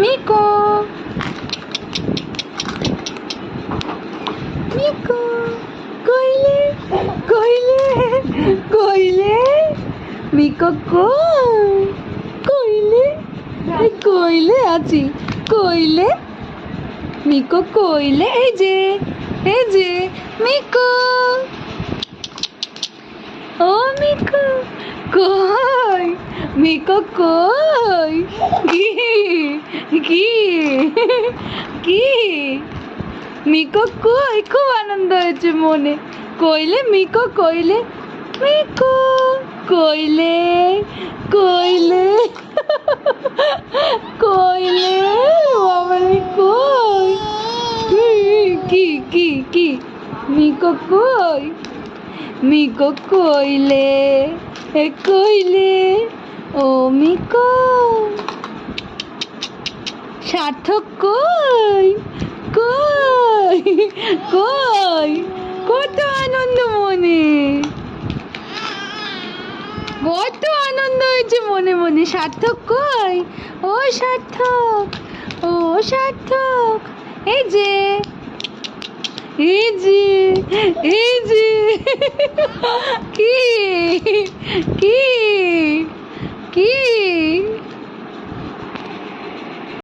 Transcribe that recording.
মিকো মিকো কইলে কইলে কইলে মিকো কইলে কইলে আছি কইলে মিকো কইলে এই যে মিকো ও মিকো কই মিকো কই কি কি কি মিকো কই খুব আনন্দ হয়েছে মনে কইলে মিকো কইলে মিকো কইলে কইলে কইলে বাবারে কই কি কি কি মিকো কই মিকো কইলে কইলে ও মিকো সার্থক কই কই কই কত আনন্দ মনে কত আনন্দ হয়েছে মনে মনে সার্থক কই ও সার্থক ও সার্থক এই যে এই যে এই যে কি কি কি